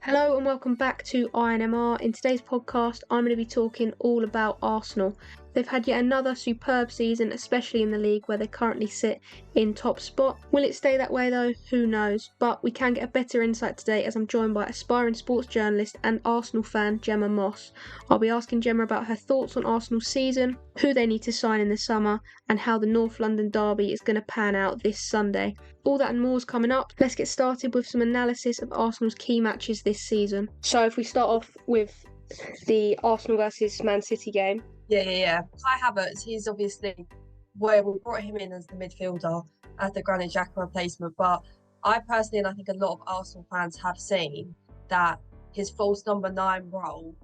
Hello and welcome back to inmr. In today's podcast, I'm going to be talking all about Arsenal. They've had yet another superb season, especially in the league where they currently sit in top spot. Will it stay that way though? Who knows? But we can get a better insight today as I'm joined by aspiring sports journalist and Arsenal fan Gemma Moss. I'll be asking Gemma about her thoughts on Arsenal's season, who they need to sign in the summer, and how the North London derby is going to pan out this Sunday. All that and more is coming up. Let's get started with some analysis of Arsenal's key matches this season. So if we start off with the Arsenal versus Man City game. Yeah. Kai Havertz, he's obviously where we brought him in as the midfielder, as the Granit Xhaka replacement. But I personally, and I think a lot of Arsenal fans have seen that his false number 9 role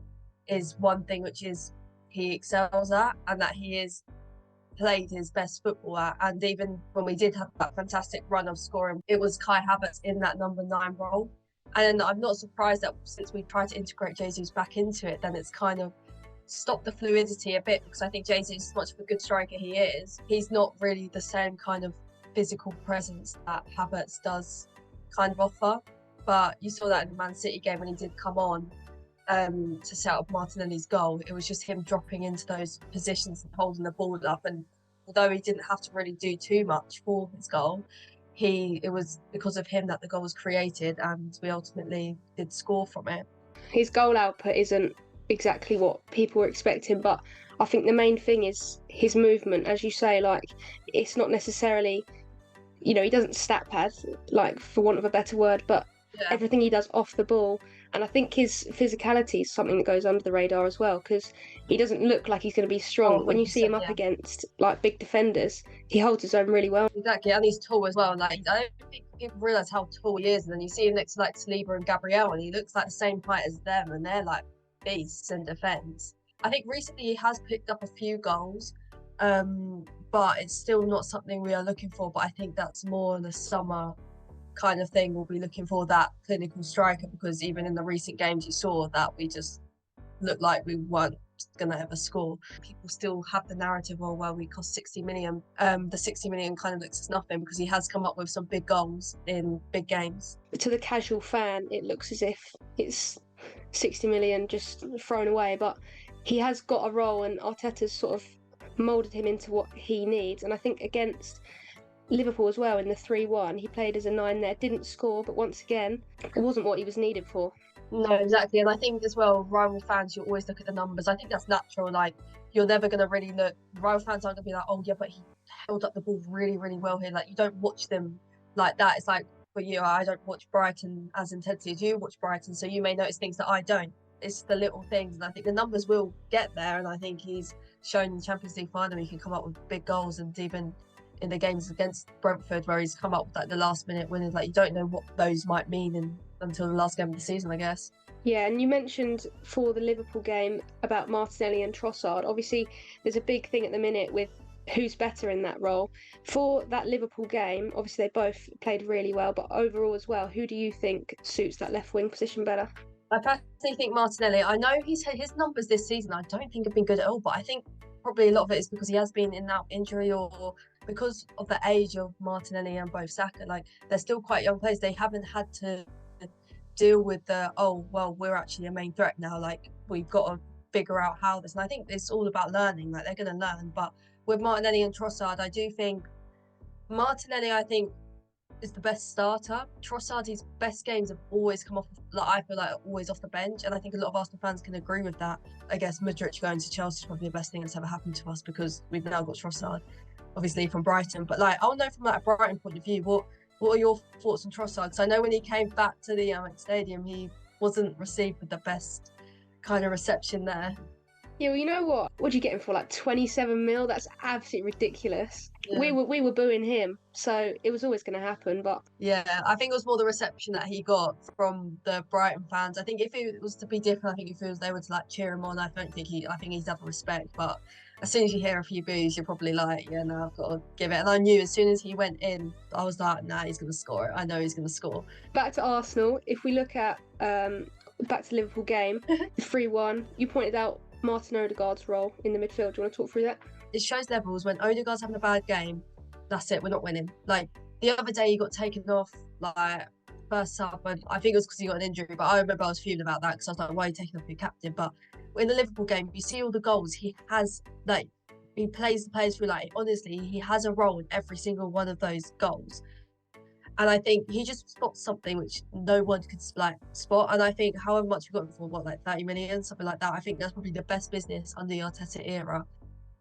is one thing which is he excels at, and that he is played his best football at. And even when we did have that fantastic run of scoring, it was Kai Havertz in that number 9 role. And I'm not surprised that since we tried to integrate Jesus back into it, then it's kind of stopped the fluidity a bit, because I think Jesus, as much of a good striker he is, he's not really the same kind of physical presence that Havertz does kind of offer. But you saw that in the Man City game when he did come on to set up Martinelli's goal. It was just him dropping into those positions and holding the ball up, and although he didn't have to really do too much for his goal, it was because of him that the goal was created, and we ultimately did score from it. His goal output isn't exactly what people were expecting, but I think the main thing is his movement. As you say, like, it's not necessarily, he doesn't stat pad, like, for want of a better word, but everything he does off the ball. And I think his physicality is something that goes under the radar as well, because he doesn't look like he's going to be strong. When you see him up against like big defenders, he holds his own really well. Exactly, and he's tall as well. Like, I don't think people realise how tall he is, and then you see him next to like Saliba and Gabriel, and he looks like the same height as them, and they're like beasts in defence. I think recently he has picked up a few goals, but it's still not something we are looking for. But I think that's more in the summer kind of thing. We'll be looking for that clinical striker, because even in the recent games you saw that we just looked like we weren't going to ever score. People still have the narrative, well, we cost 60 million. The 60 million kind of looks as nothing, because he has come up with some big goals in big games. To the casual fan, it looks as if it's 60 million just thrown away, but he has got a role, and Arteta's sort of moulded him into what he needs. And I think against Liverpool as well, in the 3-1, he played as a 9 there, didn't score, but once again, it wasn't what he was needed for. No, exactly. And I think as well, rival fans, you always look at the numbers. I think that's natural. Like, you're never going to really look, rival fans aren't going to be like, oh yeah, but he held up the ball really, really well here. Like, you don't watch them like that. It's like, for you, I don't watch Brighton as intensely as you watch Brighton, so you may notice things that I don't. It's the little things, and I think the numbers will get there. And I think he's shown in the Champions League final he can come up with big goals, and even in the games against Brentford where he's come up with like the last minute winners, like, you don't know what those might mean until the last game of the season, I guess. Yeah, and you mentioned for the Liverpool game about Martinelli and Trossard. Obviously, there's a big thing at the minute with who's better in that role. For that Liverpool game, obviously they both played really well, but overall as well, who do you think suits that left wing position better? I personally think Martinelli. I know his numbers this season I don't think have been good at all, but I think probably a lot of it is because he has been in that injury, or because of the age of Martinelli and both Saka. Like, they're still quite young players. They haven't had to deal with we're actually a main threat now. Like, we've got to figure out how this. And I think it's all about learning. Like, they're going to learn. But with Martinelli and Trossard, I do think Martinelli, is the best starter. Trossard, his best games have always come off, like, I feel like always off the bench, and I think a lot of Arsenal fans can agree with that. I guess Modric going to Chelsea is probably the best thing that's ever happened to us, because we've now got Trossard, obviously from Brighton. But like, I'll know from that Brighton point of view, what are your thoughts on Trossard? Because I know when he came back to the stadium, he wasn't received with the best kind of reception there. Yeah, well, you know what? What do you get him for? Like 27 mil? That's absolutely ridiculous. Yeah. We were booing him, so it was always going to happen. But yeah, I think it was more the reception that he got from the Brighton fans. I think if it was to be different, I think if they were to like cheer him on, I think he's had respect. But as soon as you hear a few boos, you're probably like, yeah, no, I've got to give it. And I knew as soon as he went in, I was like, nah, he's going to score it. I know he's going to score. Back to Arsenal. If we look at back to the Liverpool game, the 3-1, you pointed out Martin Odegaard's role in the midfield. Do you want to talk through that? It shows levels. When Odegaard's having a bad game, that's it, we're not winning. Like, the other day he got taken off, like, first sub, and I think it was because he got an injury, but I remember I was fuming about that because I was like, why are you taking off your captain? But in the Liverpool game, you see all the goals he has, like, he plays the players through, like, honestly, he has a role in every single one of those goals. And I think he just spots something which no one could like spot. And I think however much we got him for, what, like 30 million, something like that. I think that's probably the best business under the Arteta era.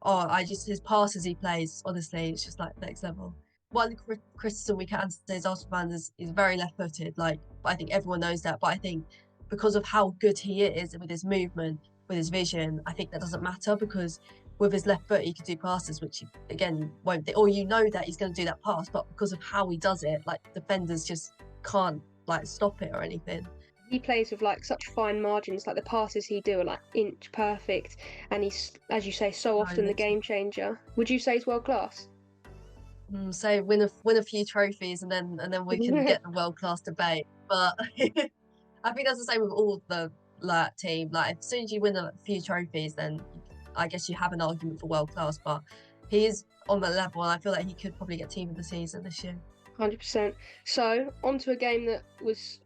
Oh, his passes he plays, honestly, it's just like next level. One criticism we can say is Arsenal fans is very left-footed. Like, I think everyone knows that. But I think because of how good he is with his movement, with his vision, I think that doesn't matter because with his left foot he can do passes, which again won't. Or you know that he's going to do that pass, but because of how he does it, like defenders just can't like stop it or anything. He plays with like such fine margins, like the passes he do are like inch perfect, and he's, as you say, so often the game changer. Would you say he's world class? So win a few trophies and then we can get the world class debate. But I think that's the same with all the like team. Like as soon as you win a few trophies, then I guess you have an argument for world class. But he is on the level, and I feel like he could probably get team of the season this year. 100%. So on to a game that was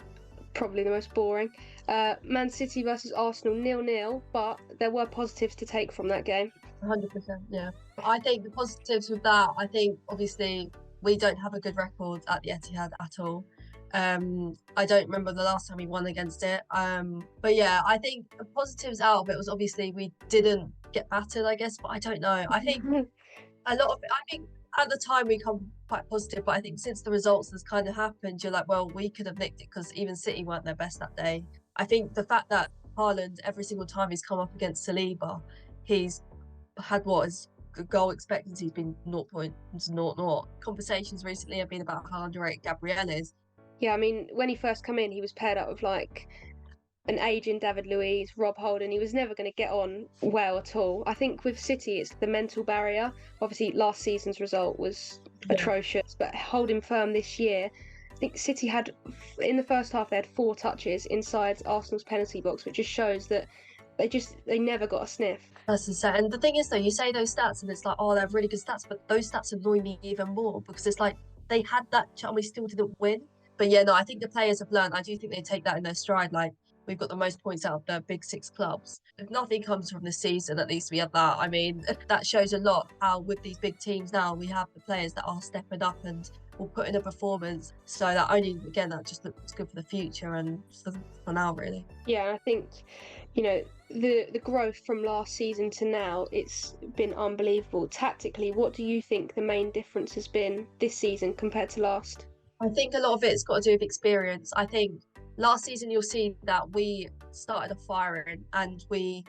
probably the most boring. Man City versus Arsenal 0-0, but there were positives to take from that game. 100%, yeah. I think the positives with that, I think obviously we don't have a good record at the Etihad at all. I don't remember the last time we won against it. But yeah, I think the positives out of it was obviously we didn't get battered, I guess, but I don't know. I think a lot of it, I think at the time we come quite positive, but I think since the results has kind of happened, you're like, well, we could have nicked it because even City weren't their best that day. I think the fact that Haaland, every single time he's come up against Saliba, he's had what his goal expectancy has been 0.00. Conversations recently have been about how underrated Gabriel is. Yeah, I mean, when he first came in, he was paired up with like an aging David Luiz, Rob Holding. He was never going to get on well at all. I think with City, it's the mental barrier. Obviously, last season's result was atrocious, but holding firm this year, I think City had, in the first half, they had 4 touches inside Arsenal's penalty box, which just shows that they never got a sniff. That's insane. And the thing is, though, you say those stats and it's like, oh, they're really good stats, but those stats annoy me even more because it's like they had that and we still didn't win. But yeah, no, I think the players have learned. I do think they take that in their stride. Like, we've got the most points out of the big 6 clubs. If nothing comes from this season, at least we have that. I mean, that shows a lot how with these big teams now, we have the players that are stepping up and will put in a performance. So that only, again, that just looks good for the future and for now, really. Yeah, I think, you know, the growth from last season to now, it's been unbelievable. Tactically, what do you think the main difference has been this season compared to last? I think a lot of it's got to do with experience. I think last season you'll see that we started a firing and we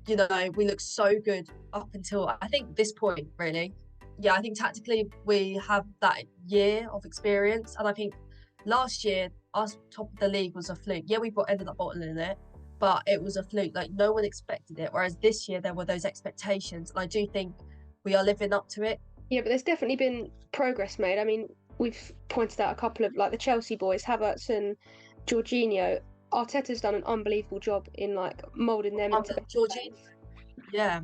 looked so good up until I think this point, really. Yeah, I think tactically we have that year of experience, and I think last year our top of the league was a fluke. Yeah, we ended up bottling it, but it was a fluke. Like no one expected it. Whereas this year there were those expectations, and I do think we are living up to it. Yeah, but there's definitely been progress made. I mean, we've pointed out a couple of like the Chelsea boys, Havertz and Jorginho. Arteta's done an unbelievable job in like moulding them into Jorginho. Yeah,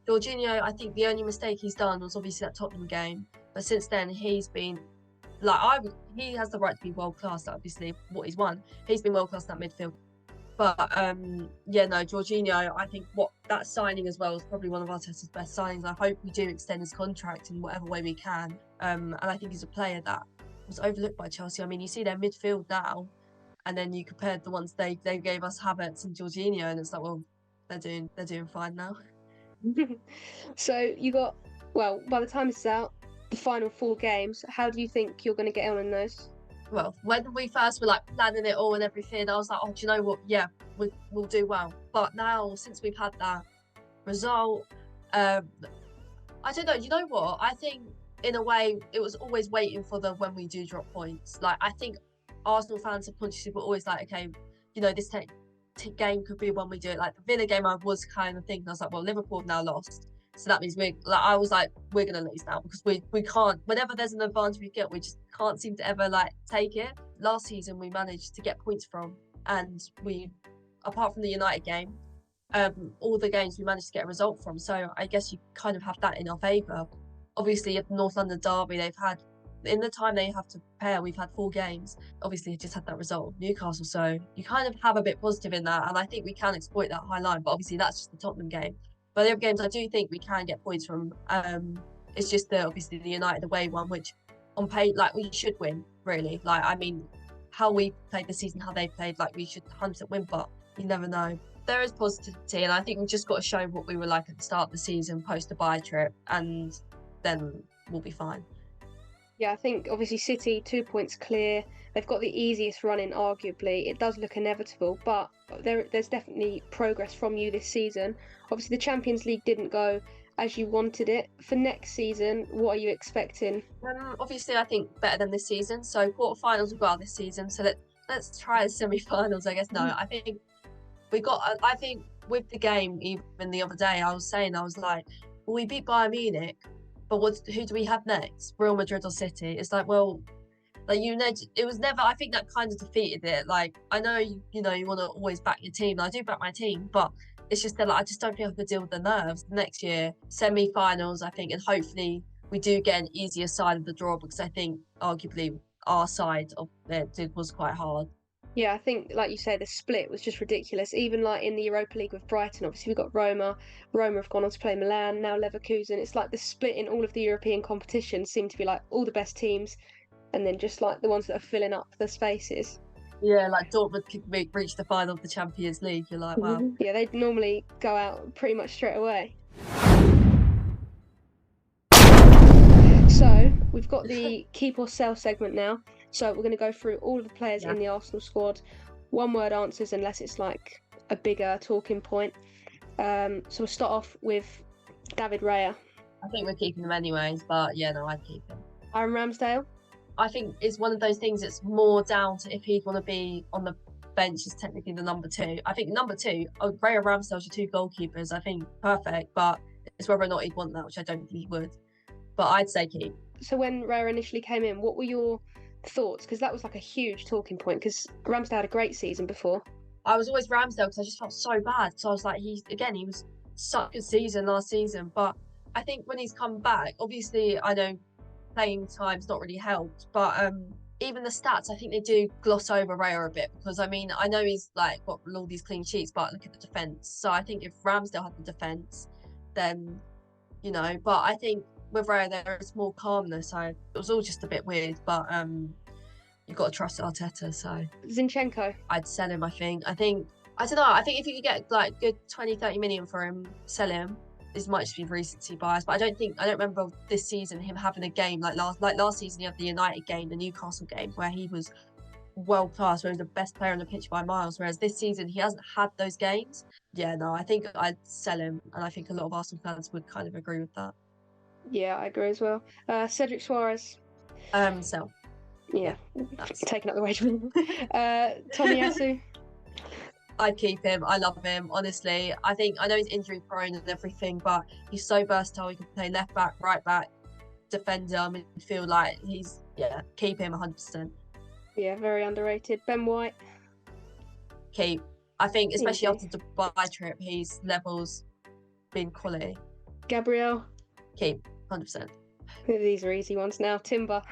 Jorginho, I think the only mistake he's done was obviously that Tottenham game, but since then he's been like he has the right to be world class. Obviously, what he's won, he's been world class in that midfield. But yeah, no, Jorginho, I think what that signing as well is probably one of Arteta's best signings. I hope we do extend his contract in whatever way we can. And I think he's a player that was overlooked by Chelsea. I mean, you see their midfield now, and then you compared the ones they gave us, Havertz and Jorginho, and it's like, well, they're doing fine now. So you got, well, by the time this is out, the final 4 games. How do you think you're going to get on in those? Well, when we first were like planning it all and everything, I was like, oh, do you know what? Yeah, we'll do well. But now, since we've had that result, I don't know. You know what? I think in a way it was always waiting for the when we do drop points. Like I think Arsenal fans subconsciously were always like, okay, you know, this game could be when we do it. Like the Villa game, I was kind of thinking, I was like, well, Liverpool have now lost. So that means I was like, we're going to lose now because we can't, whenever there's an advantage we get, we just can't seem to ever like take it. Last season, we managed to get points from, and we, apart from the United game, all the games we managed to get a result from. So I guess you kind of have that in our favour. Obviously, at the North London derby, they've had in the time they have to prepare, we've had 4 games. Obviously, just had that result of Newcastle, so you kind of have a bit positive in that, and I think we can exploit that high line. But obviously, that's just the Tottenham game. But the other games, I do think we can get points from. It's just obviously the United away one, which on paper, like, we should win, really. Like, I mean, how we played the season, how they played, like, we should 100% win, but you never know. There is positivity, and I think we've just got to show what we were like at the start of the season, post the bye trip, and then we'll be fine. Yeah, I think obviously City 2 points clear. They've got the easiest run in, arguably. It does look inevitable, but there's definitely progress from you this season. Obviously, the Champions League didn't go as you wanted it. For next season, what are you expecting? Obviously, I think better than this season. So quarterfinals will go out this season. So let's try semi-finals, I guess. No, I think we got. I think with the game, even the other day, I was like, well, we beat Bayern Munich, but who do we have next? Real Madrid or City? It's like, well, like, it was never. I think that kind of defeated it. Like, I know you know you want to always back your team. And I do back my team, but it's just that, like, I just don't think I could deal with the nerves. Next year, semi-finals, I think, and hopefully we do get an easier side of the draw, because I think arguably our side of it was quite hard. Yeah, I think, like you say, the split was just ridiculous. Even like in the Europa League with Brighton, obviously we've got Roma. Roma have gone on to play Milan, now Leverkusen. It's like the split in all of the European competitions seem to be like all the best teams, and then just like the ones that are filling up the spaces. Yeah, like Dortmund could reach the final of the Champions League. You're like, wow. Yeah, they normally go out pretty much straight away. So we've got the keep or sell segment now. So we're going to go through all of the players in the Arsenal squad. 1-word answers unless it's like a bigger talking point. So we'll start off with David Raya. I think we're keeping him anyways, but yeah, no, I'd keep him. Aaron Ramsdale. I think it's one of those things that's more down to if he'd want to be on the bench as technically the number 2. I think number 2, Raya, Ramsdale's your 2 goalkeepers. I think perfect, but it's whether or not he'd want that, which I don't think he would. But I'd say keep. So when Raya initially came in, what were your thoughts? Because that was like a huge talking point, because Ramsdale had a great season before. I was always Ramsdale because I just felt so bad. So I was like, he was such a good season last season. But I think when he's come back, obviously I know playing time's not really helped, but even the stats, I think they do gloss over Raya a bit, because I mean, I know he's like got all these clean sheets, but look at the defence. So I think if Ramsdale had the defence, then, you know, but I think with Raya there is more calmness. So it was all just a bit weird, but you've got to trust Arteta. So Zinchenko. I'd sell him, I think. I don't know. I think if you could get like good 20-30 million for him, sell him. This might just be recency bias, but I don't remember this season him having a game like last season. He had the United game, the Newcastle game, where he was world class, where he was the best player on the pitch by miles. Whereas this season he hasn't had those games. Yeah, no, I think I'd sell him, and I think a lot of Arsenal fans would kind of agree with that. Yeah, I agree as well. Cedric Suarez. Sell. Yeah, taking up the wage. Tomiyasu. I'd keep him. I love him, honestly. I know he's injury prone and everything, but he's so versatile. He can play left back, right back, defender, midfield. Like, keep him 100%. Yeah, very underrated. Ben White. Keep. I think, especially after the Dubai trip, his levels been quality. Gabriel. Keep, 100%. These are easy ones now. Timber.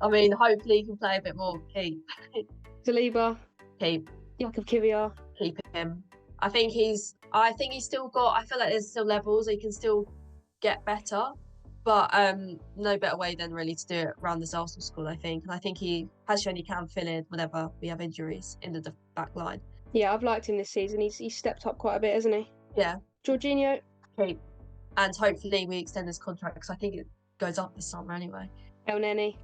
I mean, hopefully he can play a bit more. Keep. Saliba. Keep. Jakub Kiwior. Keep him. I think he's still got, I feel like there's still levels. He can still get better, but no better way than really to do it around this Arsenal squad, I think. And I think he has shown he can fill in whenever we have injuries in the back line. Yeah, I've liked him this season. He's stepped up quite a bit, hasn't he? Yeah. Jorginho. Keep. And hopefully we extend his contract, because I think it goes up this summer anyway. El Neni.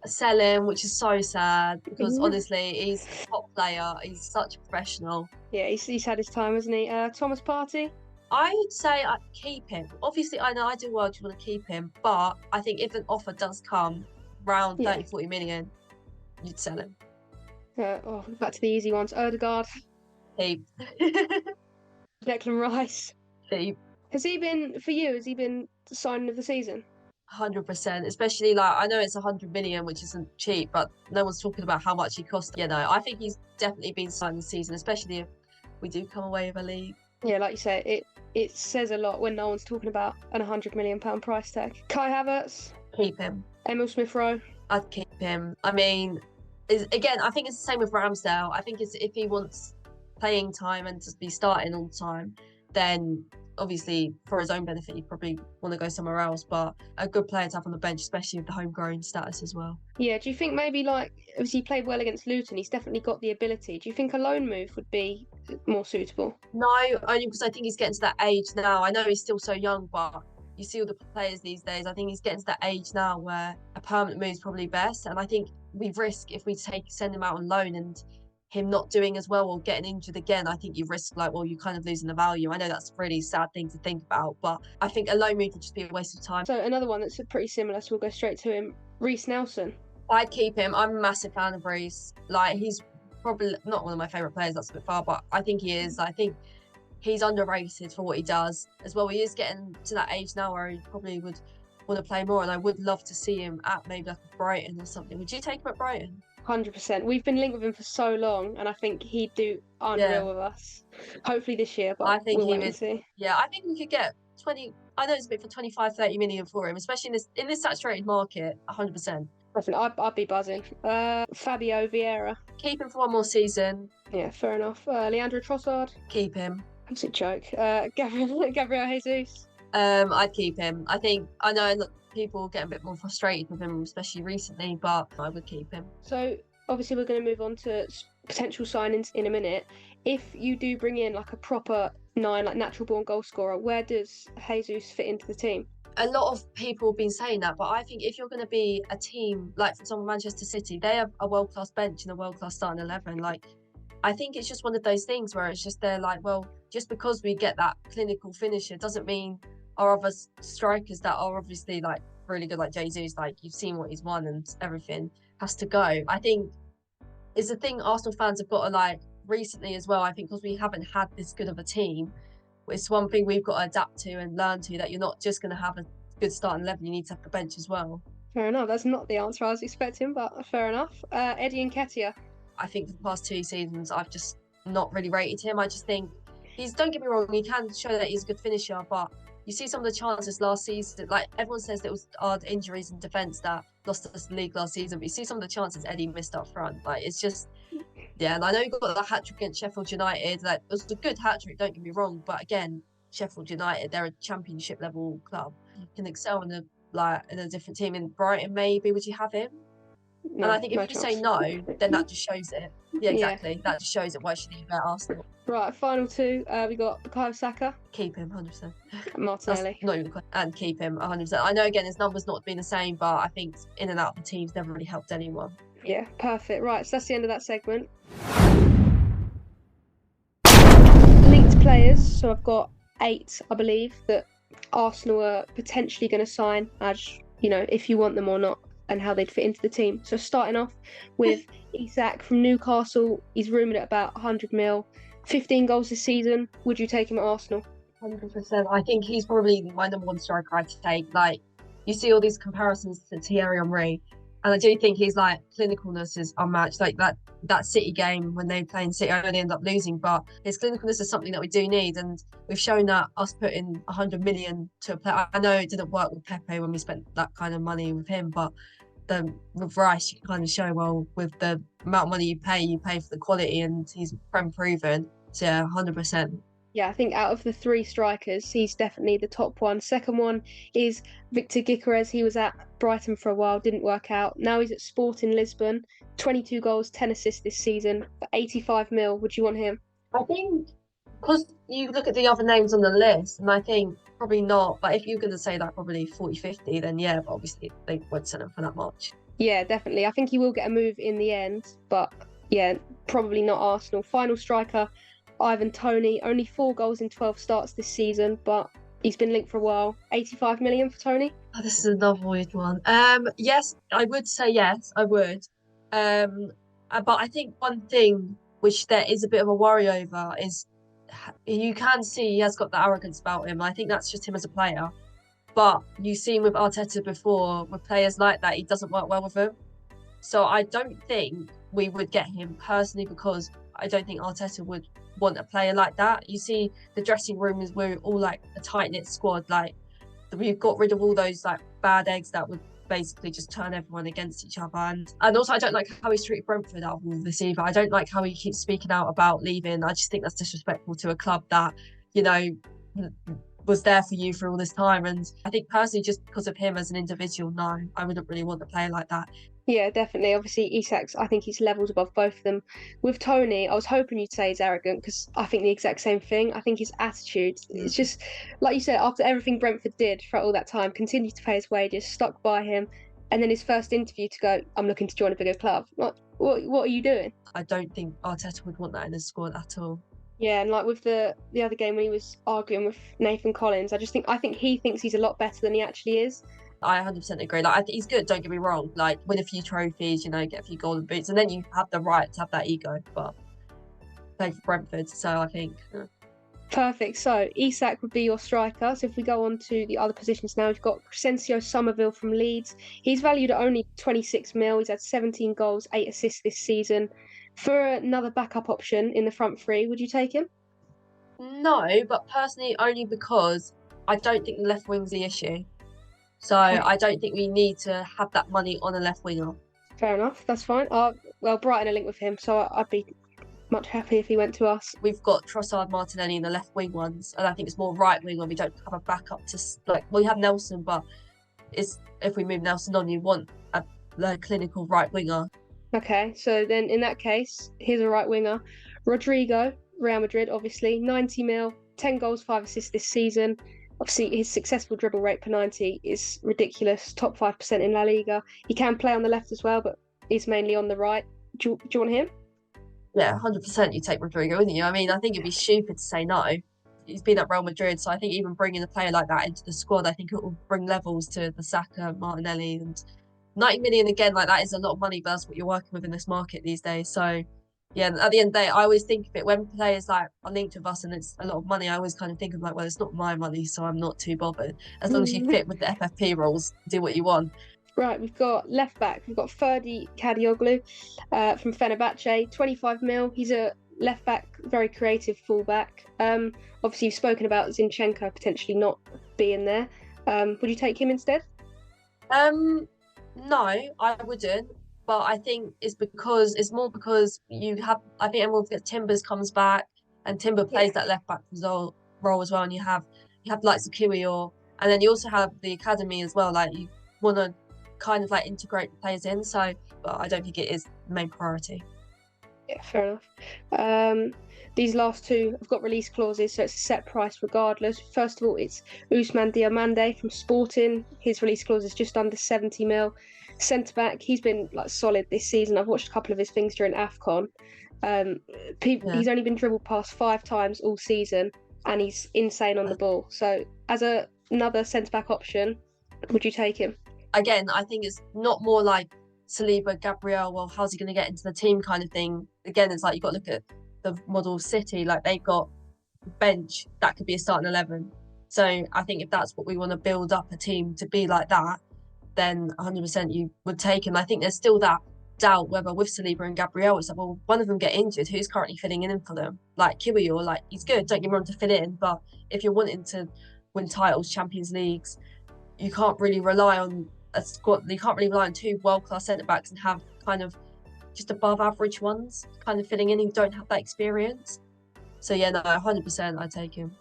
Sell him, which is so sad, because honestly, he's a top player. He's such a professional. Yeah, he's had his time, hasn't he? Thomas Partey. I'd say I'd keep him. Obviously, I know I do well to want to keep him, but I think if an offer does come around 30-40 million, you'd sell him. Back to the easy ones. Odegaard. Keep. Declan Rice. Keep. Has he been the signing of the season? 100%, especially, like, I know it's 100 million, which isn't cheap, but no one's talking about how much he cost. You know, I think he's definitely been signed this season, especially if we do come away with a league. Yeah, like you say, it says a lot when no one's talking about an £100 million price tag. Kai Havertz. Keep him. Emil Smith-Rowe. I'd keep him. I mean, again, I think it's the same with Ramsdale. I think it's if he wants playing time and to be starting all the time, then obviously for his own benefit, he'd probably want to go somewhere else. But a good player to have on the bench, especially with the homegrown status as well. Yeah, do you think maybe obviously he played well against Luton, he's definitely got the ability. Do you think a loan move would be more suitable? No, only because I think he's getting to that age now. I know he's still so young, but you see all the players these days. I think he's getting to that age now where a permanent move is probably best. And I think we risk if we send him out on loan and him not doing as well or getting injured again. I think you risk you're kind of losing the value. I know that's a really sad thing to think about, but I think a loan move would just be a waste of time. So another one that's pretty similar, so we'll go straight to him. Reiss Nelson. I'd keep him. I'm a massive fan of Reiss. He's probably not one of my favourite players, that's a bit far, but I think he is. I think he's underrated for what he does as well. He is getting to that age now where he probably would want to play more, and I would love to see him at maybe Brighton or something. Would you take him at Brighton? 100%. We've been linked with him for so long, and I think he'd do unreal with us. Hopefully this year, but I think we'll wait and see. Yeah, I think we could get 20. I know it's a bit for 25-30 million for him, especially in this saturated market. 100%. Definitely, I'd be buzzing. Fabio Vieira. Keep him for one more season. Yeah, fair enough. Leandro Trossard. Keep him. That's a joke. Gabriel Jesus. I'd keep him. I know people get a bit more frustrated with him, especially recently, but I would keep him. So obviously we're going to move on to potential signings in a minute. If you do bring in a proper 9, natural born goal scorer, where does Jesus fit into the team? A lot of people have been saying that, but I think if you're going to be a team like, for example, Manchester City, they have a world-class bench and a world-class starting 11. I think it's just one of those things where it's just just because we get that clinical finisher doesn't mean our other strikers that are obviously really good, like Jesus, you've seen what he's won and everything, has to go. I think it's a thing Arsenal fans have got to recently as well. I think because we haven't had this good of a team, it's one thing we've got to adapt to and learn to, that you're not just going to have a good starting 11, you need to have the bench as well. Fair enough. That's not the answer I was expecting, but fair enough. Eddie Nketiah. I think for the past 2 seasons, I've just not really rated him. I just think don't get me wrong, he can show that he's a good finisher, but you see some of the chances last season, everyone says that it was odd injuries in defence that lost us the league last season, but you see some of the chances Eddie missed up front. It's just, yeah, and I know you got the hat-trick against Sheffield United. It was a good hat-trick, don't get me wrong, but again, Sheffield United, they're a championship level club. You can excel in a different team. In Brighton, maybe, would you have him? No, and I think if you say no, then that just shows it. Yeah, exactly. Yeah. That just shows it. Why should he be at Arsenal? Right, final 2. We got Bukayo Saka. Keep him, 100%. Martinelli. Not even and keep him, 100%. I know, again, his numbers not been the same, but I think in and out of the team's never really helped anyone. Yeah, perfect. Right, so that's the end of that segment. Linked players. So I've got 8, I believe, that Arsenal are potentially going to sign, as if you want them or not, and how they'd fit into the team. So starting off with Isak from Newcastle, he's rumoured at about 100 mil, 15 goals this season. Would you take him at Arsenal? 100%. I think he's probably my number 1 striker I'd take. You see all these comparisons to Thierry Henry, and I do think his clinicalness is unmatched. That City game when they play in City, I know they end up losing, but his clinicalness is something that we do need, and we've shown that us putting 100 million to a player. I know it didn't work with Pepe when we spent that kind of money with him, but with Rice, you can kind of show, well, with the amount of money you pay for the quality, and he's proven. So yeah, 100%. Yeah, I think out of the 3 strikers, he's definitely the top one. Second one is Victor Gyökeres. He was at Brighton for a while, didn't work out. Now he's at Sporting Lisbon, 22 goals, 10 assists this season for 85 mil. Would you want him? I think, because you look at the other names on the list, and I think probably not. But if you're going to say probably 40, 50, then yeah, but obviously they won't sell him for that much. Yeah, definitely. I think he will get a move in the end, but yeah, probably not Arsenal. Final striker, Ivan Toney, only 4 goals in 12 starts this season, but he's been linked for a while. 85 million for Toney? Oh, this is another weird one. Yes, I would say yes, I would. But I think one thing which there is a bit of a worry over is you can see he has got the arrogance about him. I think that's just him as a player. But you've seen with Arteta before, with players like that, he doesn't work well with them. So I don't think we would get him personally, because I don't think Arteta would want a player like that. You see the dressing room we're all a tight-knit squad. We've got rid of all those bad eggs that would basically just turn everyone against each other. And also, I don't like how he's treated Brentford out of all this either. I don't like how he keeps speaking out about leaving. I just think that's disrespectful to a club that, was there for you for all this time. And I think personally, just because of him as an individual, no, I wouldn't really want to play like that. Yeah, definitely. Obviously, Isak's, I think he's levels above both of them. With Tony, I was hoping you'd say he's arrogant because I think the exact same thing. I think his attitude, it's just, like you said, after everything Brentford did throughout all that time, continued to pay his wages, stuck by him, and then his first interview to go, I'm looking to join a bigger club. What are you doing? I don't think Arteta would want that in his squad at all. Yeah, and like with the other game when he was arguing with Nathan Collins, I think he thinks he's a lot better than he actually is. I 100% agree. Like, I think he's good, don't get me wrong. Like, win a few trophies, get a few golden boots, and then you have the right to have that ego. But play for Brentford, so I think. Perfect. So Isak would be your striker. So if we go on to the other positions now, we've got Crescencio Somerville from Leeds. He's valued at only 26 mil. He's had 17 goals, 8 assists this season. For another backup option in the front three, would you take him? No, but personally, only because I don't think the left wing's the issue. So Okay. I don't think we need to have that money on a left winger. Fair enough. That's fine. Well, Brighton are linked with him, so I'd be much happy if he went to us. We've got Trossard, Martinelli in the left wing ones, and I think it's more right wing when we don't have a backup to we have Nelson, but if we move Nelson on, you want a clinical right winger. Okay, so then in that case, here's a right winger. Rodrigo, Real Madrid, obviously, 90 mil, 10 goals, 5 assists this season. Obviously, his successful dribble rate per 90 is ridiculous, top 5% in La Liga. He can play on the left as well, but he's mainly on the right. Do you want him? Yeah, 100% you take Rodrigo, wouldn't you? I mean, I think it'd be stupid to say no. He's been at Real Madrid, so I think even bringing a player like that into the squad, I think it will bring levels to the Saka, Martinelli, and 90 million again, like that is a lot of money, but that's what you're working with in this market these days. So yeah, at the end of the day, I always think of it when players like are linked with us and it's a lot of money, I always kind of think of like, well, it's not my money, so I'm not too bothered. As long as you fit with the FFP rules, do what you want. Right, we've got left back. We've got Ferdi Kadioglu from Fenerbahce, 25 mil. He's a left back, very creative fullback. Obviously, you've spoken about Zinchenko potentially not being there. Would you take him instead? No, I wouldn't. But I think it's more because you have. I think everyone forgets Timbers comes back, and Timber plays that left back role as well. And you have like Kiwior, and then you also have the academy as well. Like you want to kind of like integrate the players in. So, but I don't think it is the main priority. Yeah, fair enough. These last two have got release clauses, so it's a set price regardless. First of all, it's Ousmane Diomande from Sporting. His release clause is just under 70 mil. Centre back, he's been like solid this season. I've watched a couple of his things during AFCON. He's only been dribbled past 5 times all season, and he's insane on the ball. So, as another centre back option, would you take him? Again, I think it's not more like Saliba, Gabriel. Well, how's he going to get into the team kind of thing? Again, it's like you've got to look at the model City. Like they've got bench that could be a starting 11. So I think if that's what we want to build up a team to be like that, then 100% you would take him. I think there's still that doubt whether with Saliba and Gabriel, it's like, well, one of them get injured, who's currently filling in for them? Like Kiwior, like he's good, don't get me wrong, to fit in, but if you're wanting to win titles, Champions Leagues, you can't really rely on a squad. You can't really rely on 2 world-class centre-backs and have kind of just above average ones kind of filling in who don't have that experience. So yeah, no, 100% I take him.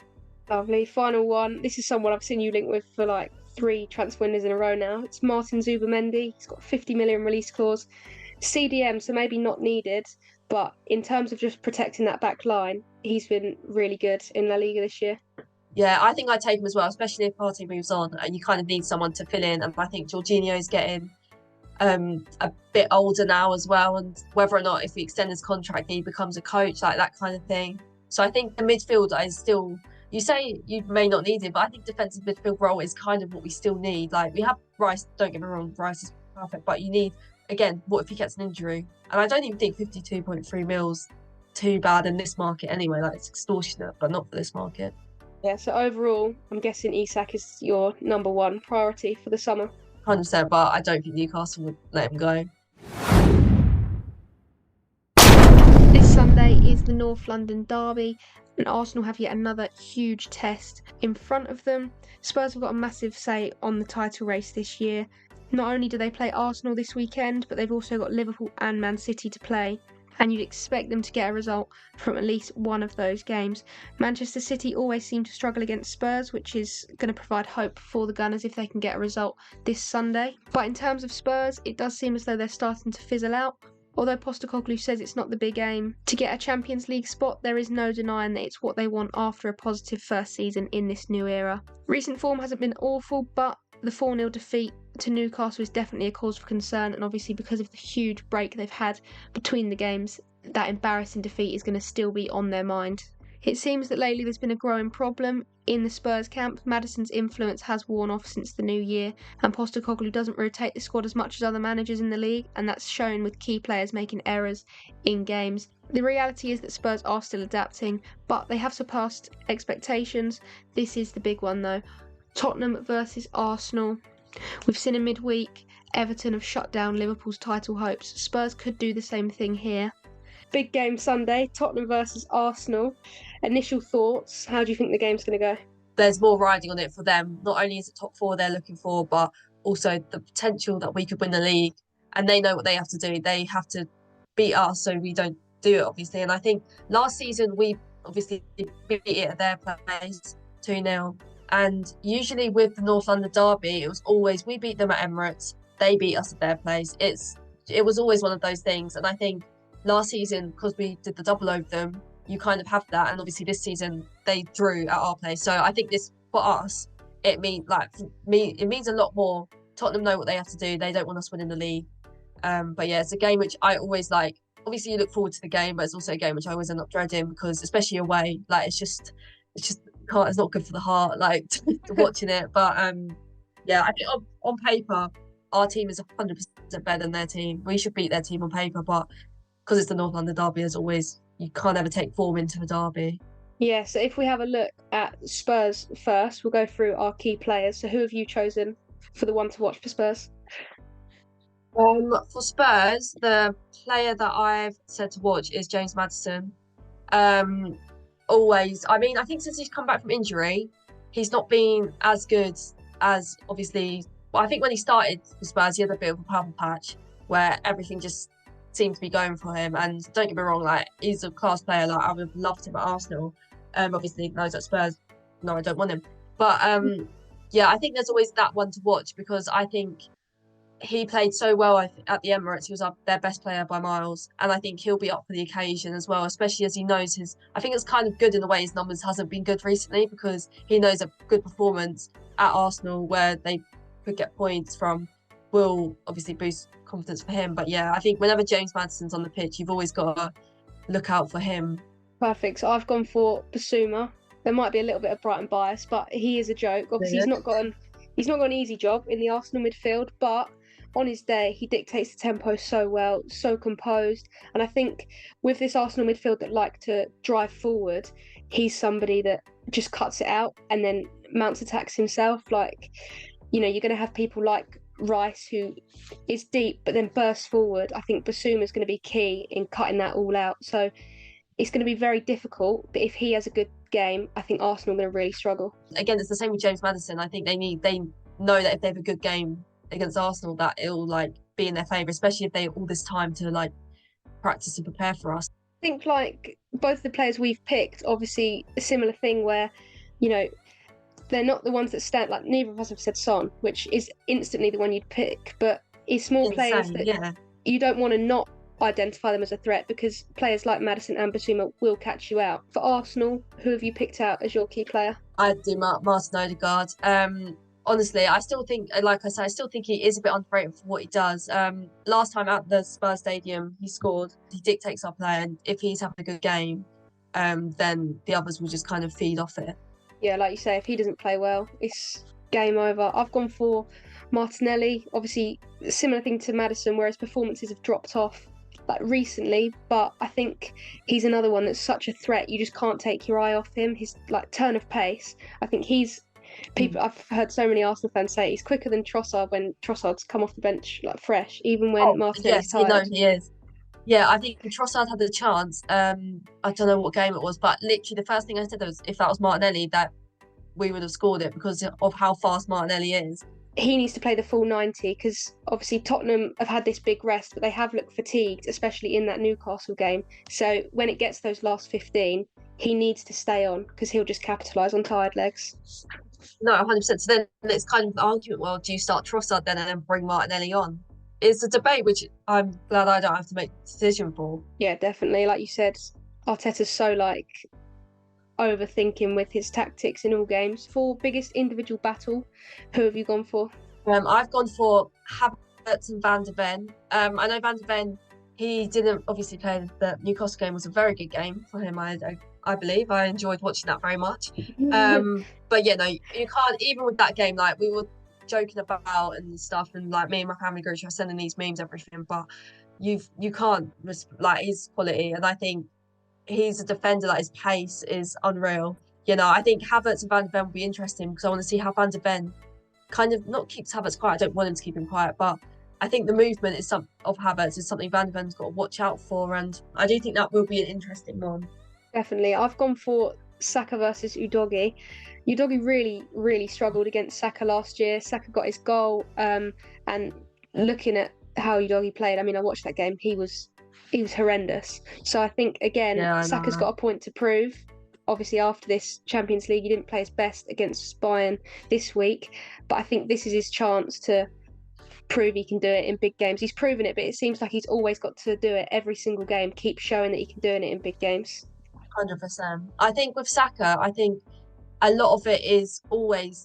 Lovely. Final one. This is someone I've seen you link with for like 3 transfer windows in a row now. It's Martin Zubimendi. He's got 50 million release clause. CDM, so maybe not needed, but in terms of just protecting that back line, he's been really good in La Liga this year. Yeah, I think I'd take him as well, especially if Partey moves on and you kind of need someone to fill in. And I think Jorginho's getting a bit older now as well, and whether or not if we extend his contract he becomes a coach, like that kind of thing. So I think the midfielder is still, you say you may not need it, but I think defensive midfield role is kind of what we still need. Like we have Rice, don't get me wrong, Rice is perfect, but you need, again, what if he gets an injury? And I don't even think 52.3 mils too bad in this market anyway. Like it's extortionate, but not for this market. Yeah, so overall, I'm guessing Isak is your number 1 priority for the summer. 100%, but I don't think Newcastle would let him go. This Sunday is the North London derby, and Arsenal have yet another huge test in front of them. Spurs have got a massive say on the title race this year. Not only do they play Arsenal this weekend, but they've also got Liverpool and Man City to play, and you'd expect them to get a result from at least one of those games. Manchester City always seem to struggle against Spurs, which is going to provide hope for the Gunners if they can get a result this Sunday. But in terms of Spurs, it does seem as though they're starting to fizzle out. Although Postecoglou says it's not the big aim to get a Champions League spot, there is no denying that it's what they want after a positive first season in this new era. Recent form hasn't been awful, but the 4-0 defeat to Newcastle is definitely a cause for concern, and obviously because of the huge break they've had between the games, that embarrassing defeat is going to still be on their mind. It seems that lately there's been a growing problem in the Spurs camp. Maddison's influence has worn off since the new year, and Postecoglou doesn't rotate the squad as much as other managers in the league, and that's shown with key players making errors in games. The reality is that Spurs are still adapting, but they have surpassed expectations. This is the big one though. Tottenham versus Arsenal. We've seen in midweek Everton have shut down Liverpool's title hopes. Spurs could do the same thing here. Big game Sunday, Tottenham versus Arsenal. Initial thoughts, how do you think the game's going to go? There's more riding on it for them. Not only is it top four they're looking for, but also the potential that we could win the league. And they know what they have to do. They have to beat us so we don't do it, obviously. And I think last season we obviously beat it at their place 2-0. And usually with the North London derby, it was always we beat them at Emirates, they beat us at their place. It was always one of those things. And I think last season, because we did the double over them, you kind of have that. And obviously this season they drew at our place. So I think this for us, it means a lot more. Tottenham know what they have to do. They don't want us winning the league. But yeah, it's a game which I always like. Obviously you look forward to the game, but it's also a game which I always end up dreading because especially away, like it's not good for the heart, like watching it. But yeah, I think on paper our team is 100% better than their team. We should beat their team on paper, but because it's the North London derby, as always, you can't ever take form into the derby. Yeah, so if we have a look at Spurs first, we'll go through our key players. So who have you chosen for the one to watch for Spurs? For Spurs, the player that I've said to watch is James Maddison. Always, I mean, I think since he's come back from injury, he's not been as good as obviously. Well, I think when he started for Spurs, he had a bit of a purple patch where everything just seemed to be going for him. And don't get me wrong, like he's a class player. Like I would have loved him at Arsenal. Obviously, knows at Spurs. No, I don't want him. But yeah, I think there's always that one to watch because I think he played so well at the Emirates. He was their best player by miles, and I think he'll be up for the occasion as well, especially as he knows his. I think it's kind of good in the way his numbers hasn't been good recently because he knows a good performance at Arsenal where they could get points from will obviously boost confidence for him. But yeah, I think whenever James Maddison's on the pitch, you've always got to look out for him. Perfect. So I've gone for Basuma. There might be a little bit of Brighton bias, but he is a joke. Obviously, he's not got an easy job in the Arsenal midfield, but on his day, he dictates the tempo so well, so composed. And I think with this Arsenal midfield that like to drive forward, he's somebody that just cuts it out and then mounts attacks himself. Like, you're going to have people like Rice, who is deep but then bursts forward. I think Basuma is going to be key in cutting that all out. So it's going to be very difficult. But if he has a good game, I think Arsenal are going to really struggle. Again, it's the same with James Maddison. I think they know that if they have a good game against Arsenal, that it'll like be in their favour, especially if they have all this time to like practice and prepare for us. I think like both the players we've picked, obviously a similar thing where, they're not the ones that stand, like neither of us have said Son, which is instantly the one you'd pick, but it's small players that you don't want to not identify them as a threat because players like Maddison and Basuma will catch you out. For Arsenal, who have you picked out as your key player? I'd do Martin Odegaard. Honestly, I still think, like I said, I still think he is a bit underrated for what he does. Last time at the Spurs Stadium, he scored. He dictates our play, and if he's having a good game, then the others will just kind of feed off it. Yeah, like you say, if he doesn't play well, it's game over. I've gone for Martinelli. Obviously, similar thing to Maddison, where his performances have dropped off like recently, but I think he's another one that's such a threat. You just can't take your eye off him. His like turn of pace. I think I've heard so many Arsenal fans say he's quicker than Trossard when Trossard's come off the bench like fresh, even when Martinelli's tired. Yes, he is. Yeah, I think Trossard had the chance. I don't know what game it was, but literally the first thing I said was if that was Martinelli, that we would have scored it because of how fast Martinelli is. he needs to play the full 90 because obviously Tottenham have had this big rest, but they have looked fatigued, especially in that Newcastle game. So when it gets those last 15, he needs to stay on because he'll just capitalise on tired legs. No, 100%. So then it's kind of the argument, well, do you start Trossard then and then bring Martinelli on? It's a debate which I'm glad I don't have to make a decision for. Yeah, definitely. Like you said, Arteta's so overthinking with his tactics in all games. For biggest individual battle, who have you gone for? I've gone for Havertz and Van de Ven. I know Van de Ven, he didn't obviously play the Newcastle game. Was a very good game for him. I believe I enjoyed watching that very much. But yeah, no, you can't, even with that game, like we were joking about and stuff, and like me and my family group are sending these memes, everything, but you can't like his quality, and I think he's a defender that his pace is unreal. I think Havertz and Van de Ven will be interesting because I want to see how Van de Ven kind of not keeps Havertz quiet. I don't want him to keep him quiet, but I think the movement of Havertz is something Van de Ven's got to watch out for, and I do think that will be an interesting one. Definitely. I've gone for Saka versus Udogie. Udogie really, really struggled against Saka last year. Saka got his goal, and looking at how Udogie played, I mean, I watched that game. He was horrendous. So I think again, Saka's got a point to prove. Obviously, after this Champions League, he didn't play his best against Bayern this week, but I think this is his chance to prove he can do it in big games. He's proven it, but it seems like he's always got to do it every single game. Keep showing that he can do it in big games. 100%. I think with Saka, I think a lot of it is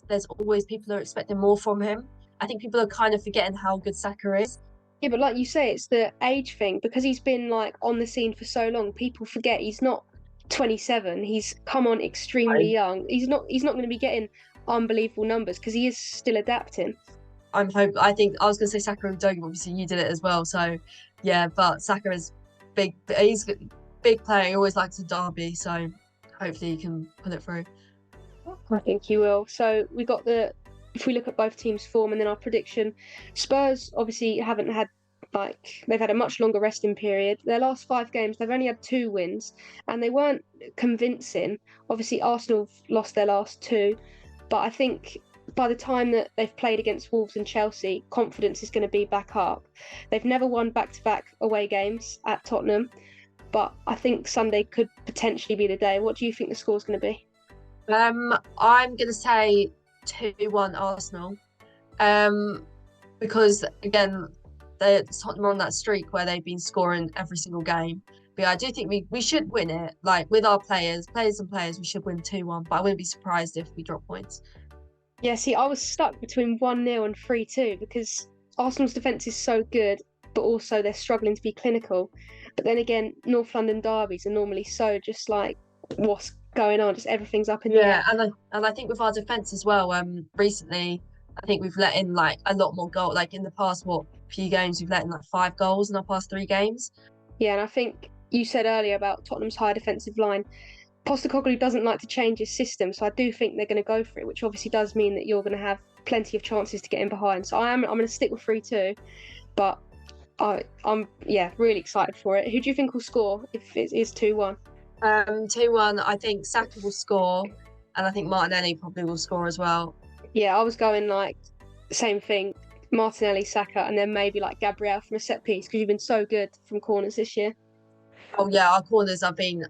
there's always people who are expecting more from him. I think people are kind of forgetting how good Saka is. Yeah, but like you say, it's the age thing because he's been on the scene for so long. People forget he's not 27. He's come on extremely young. He's not going to be getting unbelievable numbers because he is still adapting. I think I was going to say Saka and Udogie, obviously you did it as well. So yeah, but Saka is big. He's a big player. He always likes a derby. So hopefully he can pull it through. I think he will. So we got if we look at both teams' form and then our prediction, Spurs obviously haven't had they've had a much longer resting period. Their last 5 games, they've only had 2 wins, and they weren't convincing. Obviously, Arsenal have lost their last 2, but I think by the time that they've played against Wolves and Chelsea, confidence is going to be back up. They've never won back-to-back away games at Tottenham, but I think Sunday could potentially be the day. What do you think the score's going to be? I'm going to say 2-1 Arsenal, because again, Tottenham are on that streak where they've been scoring every single game. But yeah, I do think we should win it. Like with our players, we should win 2-1. But I wouldn't be surprised if we drop points. Yeah, see, I was stuck between 1-0 and 3-2 because Arsenal's defence is so good, but also they're struggling to be clinical. But then again, North London derbies are normally so just what's going on, just everything's up in the air. Yeah, and I think with our defence as well, recently I think we've let in a lot more goals. Like in the past few games, we've let in 5 goals in our past 3 games. Yeah, and I think you said earlier about Tottenham's high defensive line. Postecoglou doesn't like to change his system, so I do think they're going to go for it, which obviously does mean that you're going to have plenty of chances to get in behind. So I'm going to stick with 3-2, but I'm really excited for it. Who do you think will score if it is 2-1? 2-1. I think Saka will score, and I think Martinelli probably will score as well. Yeah, I was going same thing. Martinelli, Saka, and then maybe Gabriel from a set piece because you've been so good from corners this year. Oh yeah, our corners have been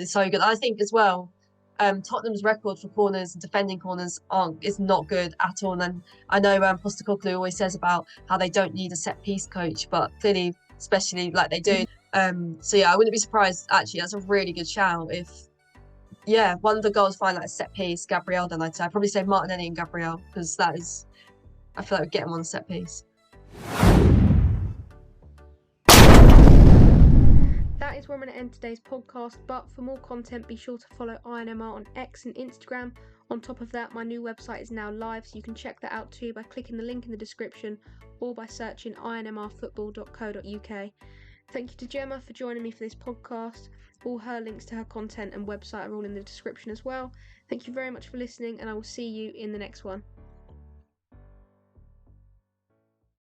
so good. I think as well, Tottenham's record for corners and defending corners is not good at all. And I know Postecoglou always says about how they don't need a set piece coach, but clearly, especially they do. So yeah, I wouldn't be surprised. Actually, that's a really good shout. If one of the goals find a set piece, Gabriel, then I'd probably say Martinelli and Gabriel because I feel like we'd get him on a set piece. That is where I'm going to end today's podcast, but for more content, be sure to follow inmr on X and Instagram. On top of that, my new website is now live, so you can check that out too by clicking the link in the description or by searching inmrfootball.co.uk. Thank you to Gemma for joining me for this podcast. All her links to her content and website are all in the description as well. Thank you very much for listening, and I will see you in the next one.